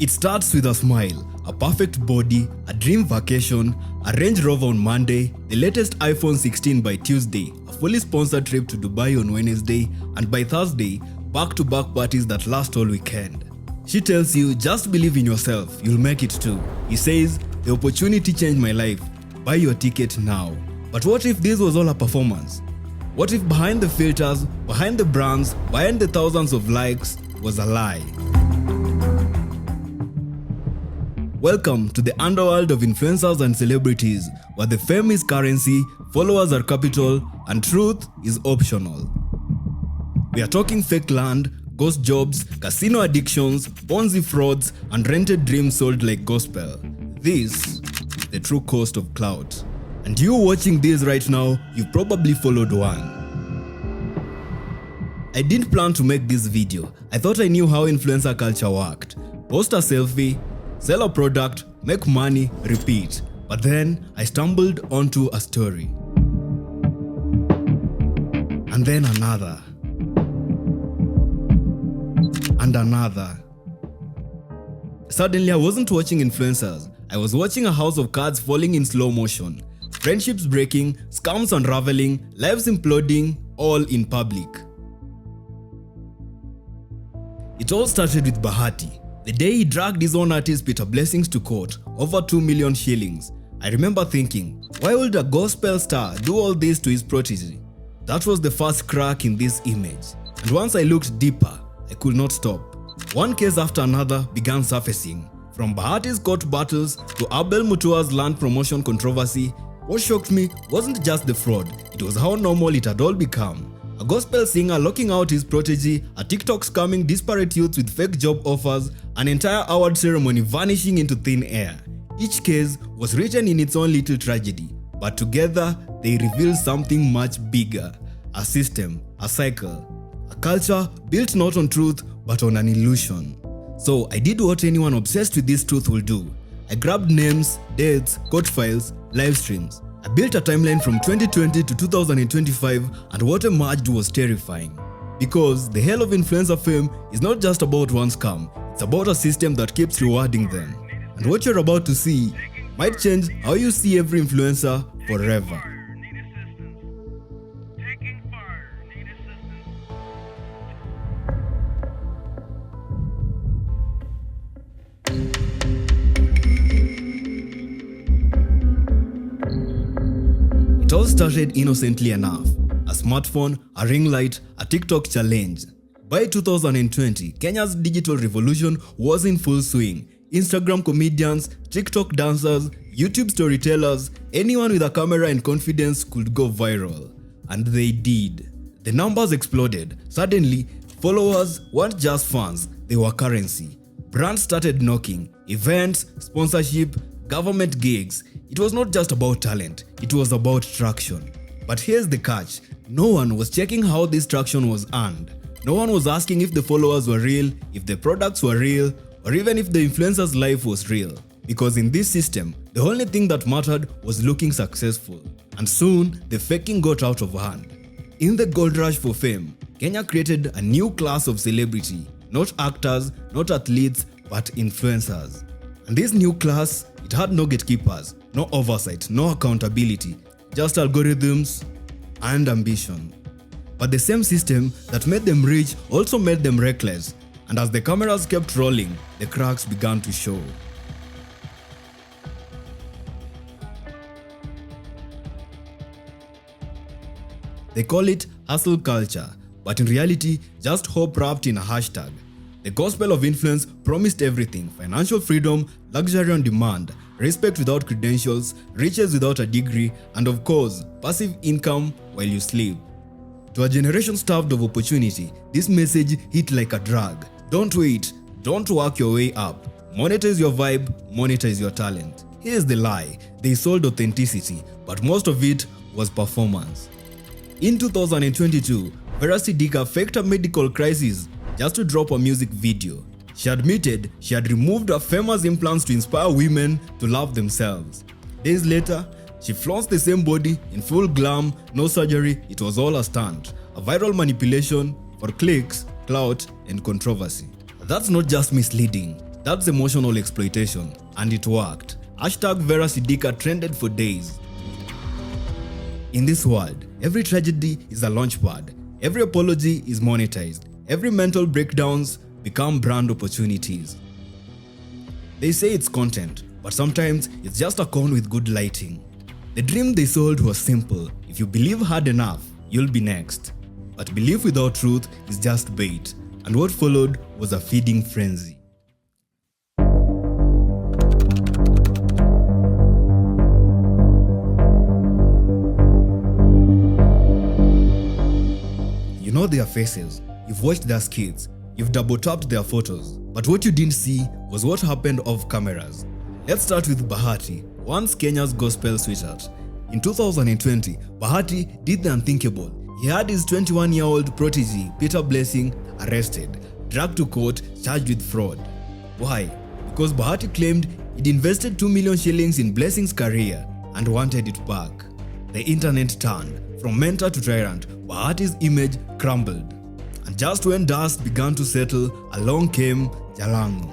It starts with a smile, a perfect body, a dream vacation, a Range Rover on Monday, the latest iPhone 16 by Tuesday, a fully sponsored trip to Dubai on Wednesday, and by Thursday, back-to-back parties that last all weekend. She tells you, just believe in yourself, you'll make it too. He says, the opportunity changed my life, buy your ticket now. But what if this was all a performance? What if behind the filters, behind the brands, behind the thousands of likes was a lie? Welcome to the underworld of influencers and celebrities, where the fame is currency, followers are capital, and truth is optional. We are talking fake land, ghost jobs, casino addictions, Ponzi frauds, and rented dreams sold like gospel. This is the true cost of clout. And you watching this right now, you've probably followed one. I didn't plan to make this video. I thought I knew how influencer culture worked. Post a selfie, sell a product, make money, repeat. But then I stumbled onto a story. And then another. And another. Suddenly I wasn't watching influencers. I was watching a house of cards falling in slow motion. Friendships breaking, scams unraveling, lives imploding, all in public. It all started with Bahati. The day he dragged his own artist Peter Blessings to court, over 2 million shillings. I remember thinking, why would a gospel star do all this to his protege? That was the first crack in this image. And once I looked deeper, I could not stop. One case after another began surfacing. From Bahati's court battles to Abel Mutua's land promotion controversy, what shocked me wasn't just the fraud, it was how normal it had all become. A gospel singer locking out his protege, a TikTok scamming disparate youths with fake job offers, an entire award ceremony vanishing into thin air. Each case was written in its own little tragedy, but together they reveal something much bigger. A system, a cycle, a culture built not on truth but on an illusion. So I did what anyone obsessed with this truth will do. I grabbed names, dates, court files, live streams. I built a timeline from 2020 to 2025, and what emerged was terrifying. Because the hell of influencer fame is not just about one scam, it's about a system that keeps rewarding them. And what you're about to see might change how you see every influencer forever. It all started innocently enough. A smartphone, a ring light, a TikTok challenge. By 2020, Kenya's digital revolution was in full swing. Instagram comedians, TikTok dancers, YouTube storytellers, anyone with a camera and confidence could go viral. And they did. The numbers exploded. Suddenly, followers weren't just fans, they were currency. Brands started knocking. Events, sponsorship, government gigs. It was not just about talent, it was about traction. But here's the catch, no one was checking how this traction was earned. No one was asking if the followers were real, if the products were real, or even if the influencer's life was real. Because in this system, the only thing that mattered was looking successful. And soon, the faking got out of hand. In the gold rush for fame, Kenya created a new class of celebrity. Not actors, not athletes, but influencers. And this new class, it had no gatekeepers, no oversight, no accountability, just algorithms and ambition. But the same system that made them rich also made them reckless. And as the cameras kept rolling, the cracks began to show. They call it hustle culture, but in reality, just hope wrapped in a hashtag. The gospel of influence promised everything: financial freedom, luxury on demand, respect without credentials, riches without a degree, and of course, passive income while you sleep. To a generation starved of opportunity, this message hit like a drug. Don't wait, don't work your way up. Monetize your vibe, monetize your talent. Here's the lie: they sold authenticity, but most of it was performance. In 2022, Vera Sidika faked a medical crisis just to drop a music video. She admitted she had removed her famous implants to inspire women to love themselves. Days later, she flaunts the same body in full glam, no surgery, it was all a stunt. A viral manipulation for clicks, clout, and controversy. That's not just misleading, That's emotional exploitation, and it worked. Hashtag Vera Sidika trended for days. In this world, every tragedy is a launchpad, every apology is monetized, every mental breakdowns become brand opportunities. They say it's content, but sometimes it's just a con with good lighting. The dream they sold was simple: if you believe hard enough, you'll be next. But belief without truth is just bait, and what followed was a feeding frenzy. You know their faces, you've watched their skits, you've double-tapped their photos, but what you didn't see was what happened off cameras. Let's start with Bahati, once Kenya's gospel sweetheart. In 2020, Bahati did the unthinkable. He had his 21-year-old protege, Peter Blessing, arrested, dragged to court, charged with fraud. Why? Because Bahati claimed he'd invested 2 million shillings in Blessing's career and wanted it back. The internet turned. From mentor to tyrant, Bahati's image crumbled. And just when dust began to settle, along came Jalango.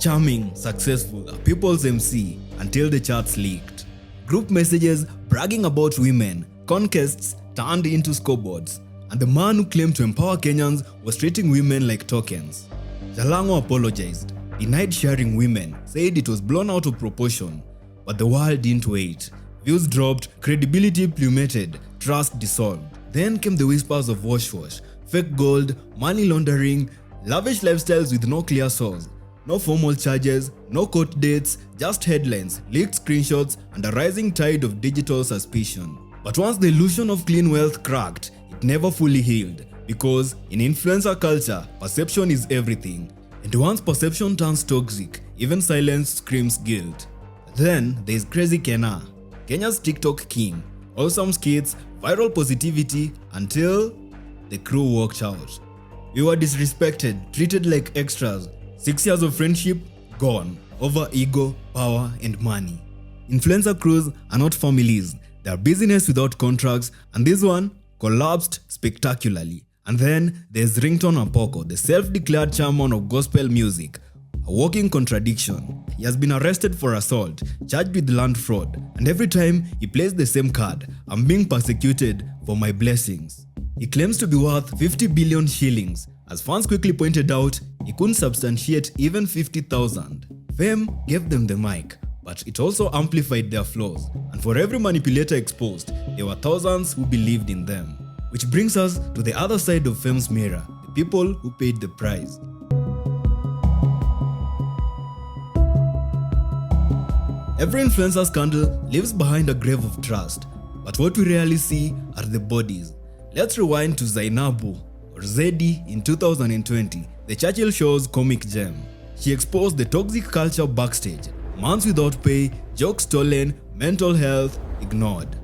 Charming, successful, a people's MC, until the charts leaked. Group messages bragging about women, conquests turned into scoreboards, and the man who claimed to empower Kenyans was treating women like tokens. Jalango apologized, denied sharing women, said it was blown out of proportion, but the world didn't wait. Views dropped, credibility plummeted, trust dissolved. Then came the whispers of wash, fake gold, money laundering, lavish lifestyles with no clear source. No formal charges, no court dates, just headlines, leaked screenshots, and a rising tide of digital suspicion. But once the illusion of clean wealth cracked, it never fully healed, because in influencer culture, perception is everything. And once perception turns toxic, even silence screams guilt. Then there's Crazy Kenna, Kenya's TikTok king. Awesome skits, viral positivity, until the crew walked out. We were disrespected, treated like extras. 6 years of friendship gone over ego, power, and money. Influencer crews are not families, they are business without contracts, and this one collapsed spectacularly. And then there's Ringtone Apoko, the self-declared chairman of gospel music, a walking contradiction. He has been arrested for assault, charged with land fraud, and every time he plays the same card, I'm being persecuted for my blessings. He claims to be worth 50 billion shillings. As fans quickly pointed out, he couldn't substantiate even 50,000. Fame gave them the mic, but it also amplified their flaws. And for every manipulator exposed, there were thousands who believed in them. Which brings us to the other side of fame's mirror, the people who paid the price. Every influencer scandal leaves behind a grave of trust, but what we rarely see are the bodies. Let's rewind to Zainabu, or Zeddy, in 2020, the Churchill Show's comic gem. She exposed the toxic culture backstage, months without pay, jokes stolen, mental health ignored.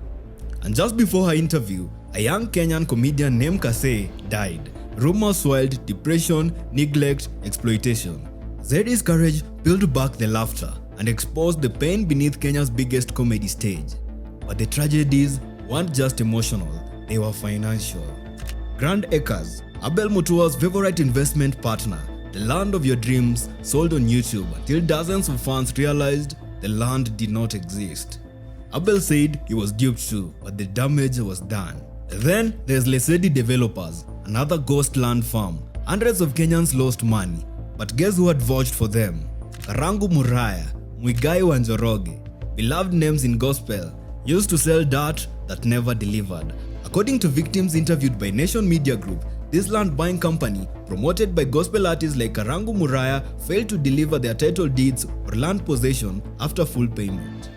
And just before her interview, a young Kenyan comedian named Kase died. Rumors swirled depression, neglect, exploitation. Zeddy's courage peeled back the laughter and exposed the pain beneath Kenya's biggest comedy stage. But the tragedies weren't just emotional, they were financial. Grand Acres, Abel Mutua's favorite investment partner, the land of your dreams, sold on YouTube until dozens of fans realized the land did not exist. Abel said he was duped too, but the damage was done. Then there's Lesedi Developers, another ghost land farm. Hundreds of Kenyans lost money, but guess who had vouched for them? Karangu Muraya, Muigai Wanjoroge, beloved names in gospel, used to sell dirt that never delivered. According to victims interviewed by Nation Media Group, this land buying company, promoted by gospel artists like Karangu Muraya, failed to deliver their title deeds or land possession after full payment.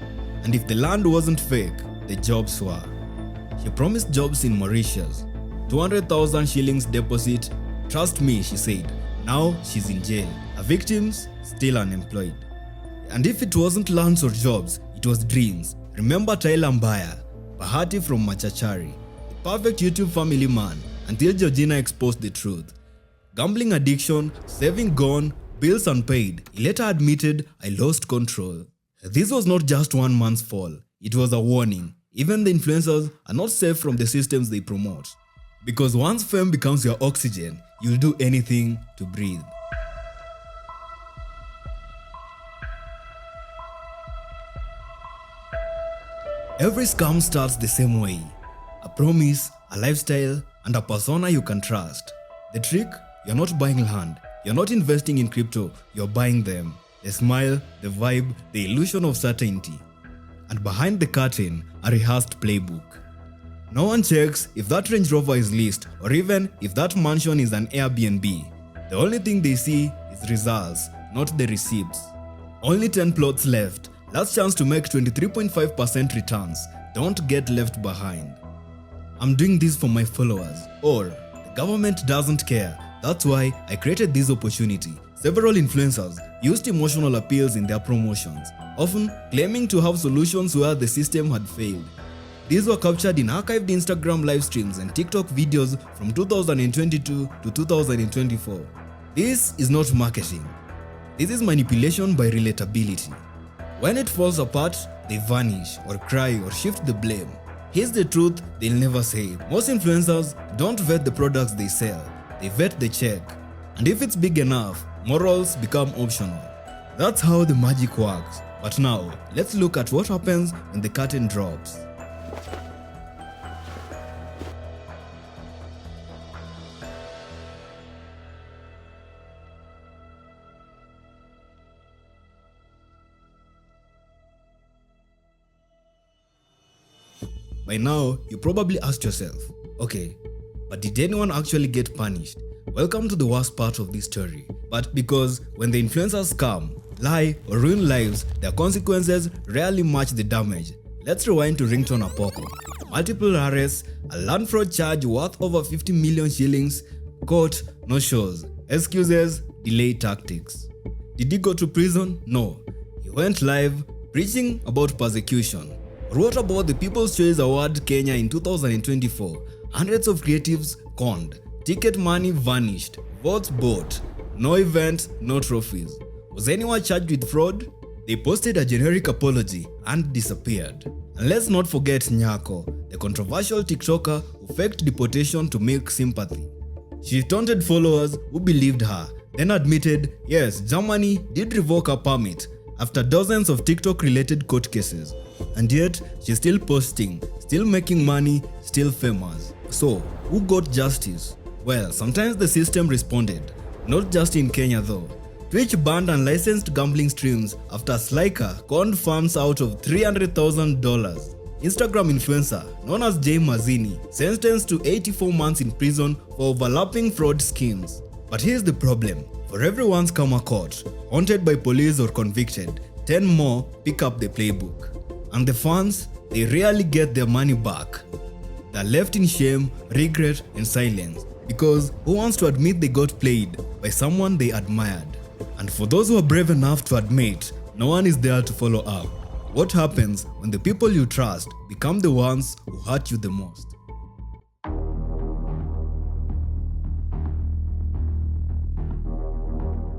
And if the land wasn't fake, the jobs were. She promised jobs in Mauritius, 200,000 shillings deposit. Trust me, she said. Now she's in jail. Her victims still unemployed. And if it wasn't lands or jobs, it was dreams. Remember Tyler Mbaya, Bahati from Machachari, the perfect YouTube family man, until Georgina exposed the truth. Gambling addiction, saving gone, bills unpaid. He later admitted, I lost control. This was not just one man's fall. It was a warning. Even the influencers are not safe from the systems they promote. Because once fame becomes your oxygen, you'll do anything to breathe. Every scam starts the same way. A promise, a lifestyle, and a persona you can trust. The trick? You're not buying land. You're not investing in crypto. You're buying them. The smile, the vibe, the illusion of certainty. And behind the curtain, a rehearsed playbook. No one checks if that Range Rover is leased or even if that mansion is an Airbnb. The only thing they see is results, not the receipts. Only 10 plots left. Last chance to make 23.5% returns. Don't get left behind. I'm doing this for my followers. Or the government doesn't care. That's why I created this opportunity. Several influencers used emotional appeals in their promotions, often claiming to have solutions where the system had failed. These were captured in archived Instagram live streams and TikTok videos from 2022 to 2024. This is not marketing. This is manipulation by relatability. When it falls apart, they vanish or cry or shift the blame. Here's the truth they'll never say. Most influencers don't vet the products they sell. They vet the check. And if it's big enough, morals become optional. That's how the magic works. But now, let's look at what happens when the curtain drops. By now, you probably asked yourself, okay, but did anyone actually get punished? Welcome to the worst part of this story. But because when the influencers come, lie, or ruin lives, their consequences rarely match the damage. Let's rewind to Ringtone Apoko. Multiple arrests, a land fraud charge worth over 50 million shillings, court, no shows, excuses, delay tactics. Did he go to prison? No. He went live, preaching about persecution. Or what about the People's Choice Award Kenya in 2024? Hundreds of creatives conned, ticket money vanished, votes bought, no event, no trophies. Was anyone charged with fraud? They posted a generic apology and disappeared. And let's not forget Nyako, the controversial TikToker who faked deportation to milk sympathy. She taunted followers who believed her, then admitted, yes, Germany did revoke her permit after dozens of TikTok-related court cases. And yet, she's still posting, still making money, still famous. So, who got justice? Well, sometimes the system responded. Not just in Kenya though. Twitch banned unlicensed gambling streams after Slyker conned fans out of $300,000. Instagram influencer known as Jay Mazzini sentenced to 84 months in prison for overlapping fraud schemes. But here's the problem. For everyone's karma caught, haunted by police or convicted, 10 more pick up the playbook. And the fans, they rarely get their money back. They're left in shame, regret, and silence. Because who wants to admit they got played by someone they admired? And for those who are brave enough to admit, no one is there to follow up. What happens when the people you trust become the ones who hurt you the most?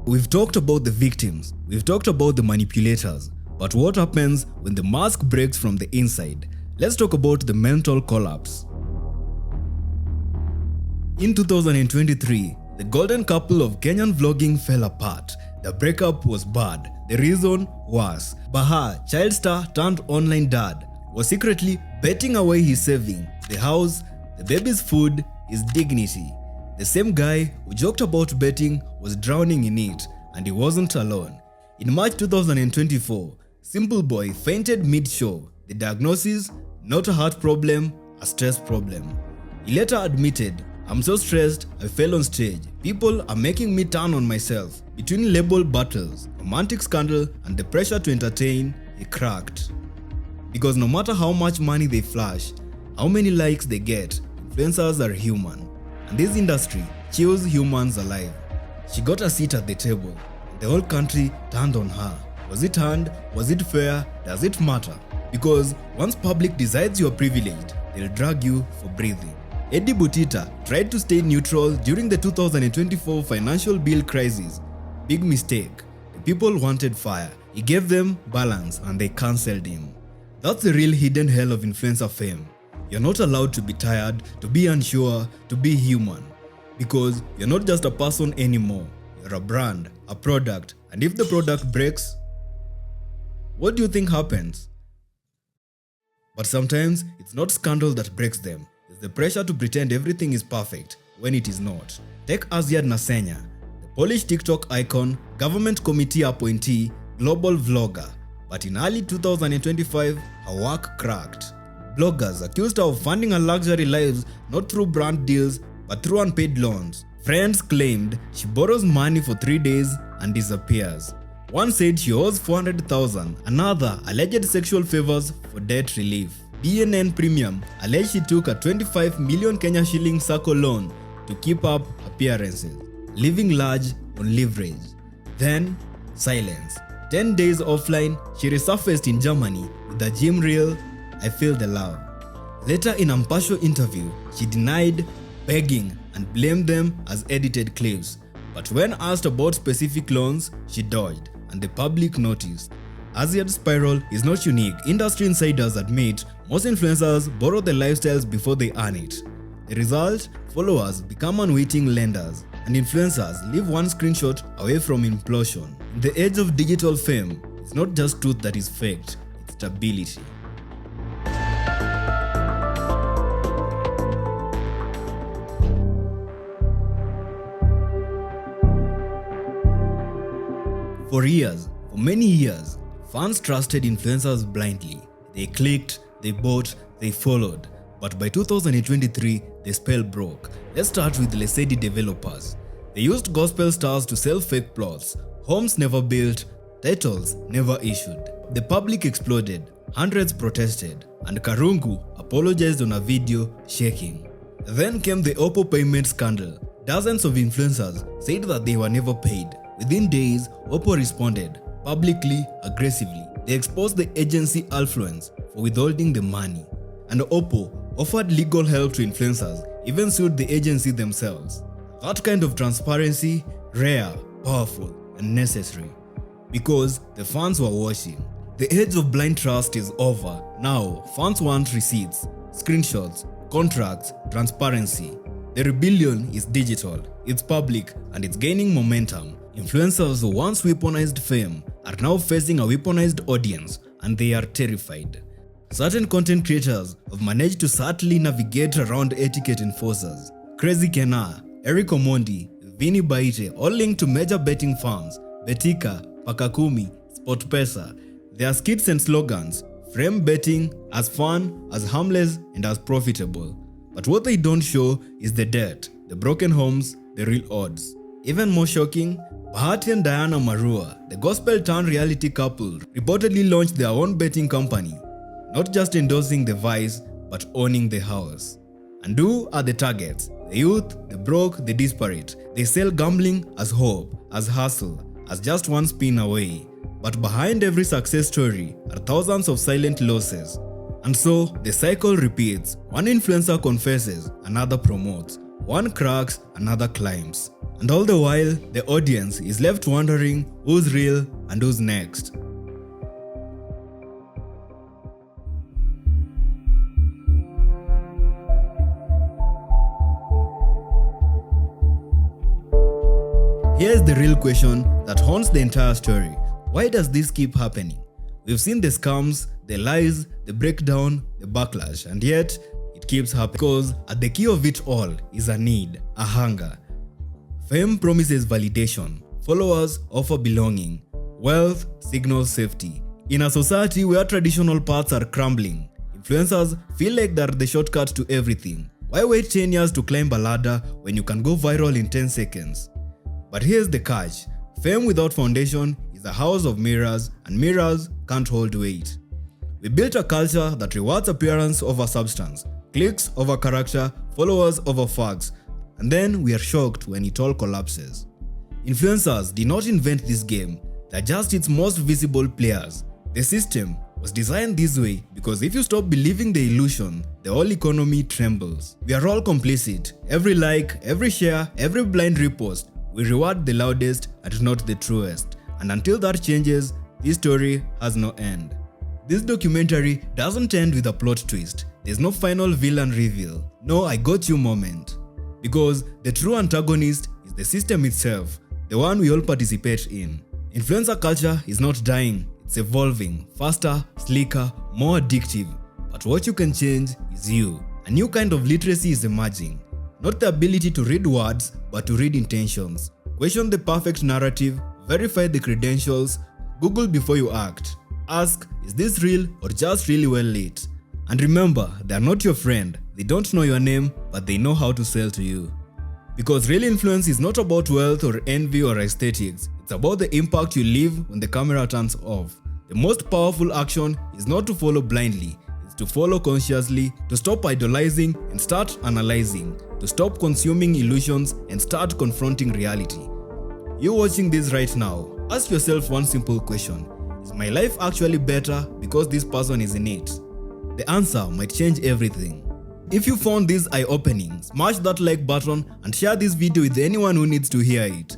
We've talked about the victims, we've talked about the manipulators, but what happens when the mask breaks from the inside? Let's talk about the mental collapse. In 2023, the golden couple of Kenyan vlogging fell apart. The breakup was bad. The reason was Baha, child star turned online dad, was secretly betting away his saving, the house, the baby's food, his dignity. The same guy who joked about betting was drowning in it, and he wasn't alone. In March 2024, Simple Boy fainted mid-show. The diagnosis? Not a heart problem, a stress problem. He later admitted, "I'm so stressed, I fell on stage. People are making me turn on myself." Between label battles, romantic scandal, and the pressure to entertain, he cracked. Because no matter how much money they flash, how many likes they get, influencers are human. And this industry kills humans alive. She got a seat at the table. The whole country turned on her. Was it earned? Was it fair? Does it matter? Because once public decides you're privileged, they'll drag you for breathing. Eddie Butita tried to stay neutral during the 2024 financial bill crisis. Big mistake. The people wanted fire. He gave them balance and they cancelled him. That's the real hidden hell of influencer fame. You're not allowed to be tired, to be unsure, to be human. Because you're not just a person anymore. You're a brand, a product, and if the product breaks, what do you think happens? But sometimes it's not scandal that breaks them, it's the pressure to pretend everything is perfect when it is not. Take Aziad Nasenya, the Polish TikTok icon, government committee appointee, global vlogger. But in early 2025, her work cracked. Bloggers accused her of funding her luxury lives not through brand deals but through unpaid loans. Friends claimed she borrows money for 3 days and disappears. One said she owes 400,000, another alleged sexual favors for debt relief. BNN Premium alleged she took a 25 million Kenya shilling circle loan to keep up appearances, living large on leverage. Then, silence. 10 days offline, she resurfaced in Germany with a gym reel, "I feel the love." Later in a partial interview, she denied begging and blamed them as edited clips. But when asked about specific loans, she dodged, and the public noticed. Aziad's spiral is not unique. Industry insiders admit most influencers borrow their lifestyles before they earn it. The result? Followers become unwitting lenders, and influencers live one screenshot away from implosion. In the age of digital fame, it's not just truth that is faked, it's stability. For many years, fans trusted influencers blindly. They clicked, they bought, they followed. But by 2023, the spell broke. Let's start with Lesedi developers. They used gospel stars to sell fake plots, homes never built, titles never issued. The public exploded, hundreds protested, and Karungu apologized on a video shaking. Then came the Oppo payment scandal. Dozens of influencers said that they were never paid. Within days, Oppo responded, publicly, aggressively. They exposed the agency Affluence for withholding the money. And Oppo offered legal help to influencers, even sued the agency themselves. That kind of transparency, rare, powerful, and necessary. Because the fans were watching. The age of blind trust is over. Now, fans want receipts, screenshots, contracts, transparency. The rebellion is digital, it's public, and it's gaining momentum. Influencers who once weaponized fame are now facing a weaponized audience, and they are terrified. Certain content creators have managed to subtly navigate around etiquette enforcers. Crazy Kena, Eric Omondi, Vinny Baite, all linked to major betting firms, Betika, Pakakumi, SportPesa. Their skits and slogans frame betting as fun, as harmless, and as profitable. But what they don't show is the debt, the broken homes, the real odds. Even more shocking, Bahati and Diana Marua, the gospel-turned reality couple, reportedly launched their own betting company, not just endorsing the vice, but owning the house. And who are the targets? The youth, the broke, the disparate. They sell gambling as hope, as hustle, as just one spin away. But behind every success story are thousands of silent losses. And so, the cycle repeats. One influencer confesses, another promotes. One cracks, another climbs. And all the while, the audience is left wondering who's real and who's next. Here's the real question that haunts the entire story. Why does this keep happening? We've seen the scams, the lies, the breakdown, the backlash, and yet it keeps happening because at the key of it all is a need, a hunger. Fame promises validation, followers offer belonging, wealth signals safety. In a society where traditional paths are crumbling, influencers feel like they're the shortcut to everything. Why wait 10 years to climb a ladder when you can go viral in 10 seconds? But here's the catch. Fame without foundation is a house of mirrors, and mirrors can't hold weight. We built a culture that rewards appearance over substance, clicks over character, followers over facts, and then we are shocked when it all collapses. Influencers did not invent this game, they're just its most visible players. The system was designed this way because if you stop believing the illusion, the whole economy trembles. We are all complicit. Every like, every share, every blind repost, we reward the loudest and not the truest. And until that changes, this story has no end. This documentary doesn't end with a plot twist. There's no final villain reveal. No I got you moment. Because the true antagonist is the system itself, the one we all participate in. Influencer culture is not dying, it's evolving, faster, slicker, more addictive. but what you can change is you. A new kind of literacy is emerging. Not the ability to read words, but to read intentions. Question the perfect narrative, verify the credentials, Google before you act. Ask, is this real or just really well lit? And remember, they are not your friend. They don't know your name, but they know how to sell to you. Because real influence is not about wealth or envy or aesthetics. It's about the impact you leave when the camera turns off. The most powerful action is not to follow blindly. It's to follow consciously, to stop idolizing and start analyzing, to stop consuming illusions and start confronting reality. You watching this right now, ask yourself one simple question. Is my life actually better because this person is in it? The answer might change everything. If you found this eye-opening, smash that like button and share this video with anyone who needs to hear it.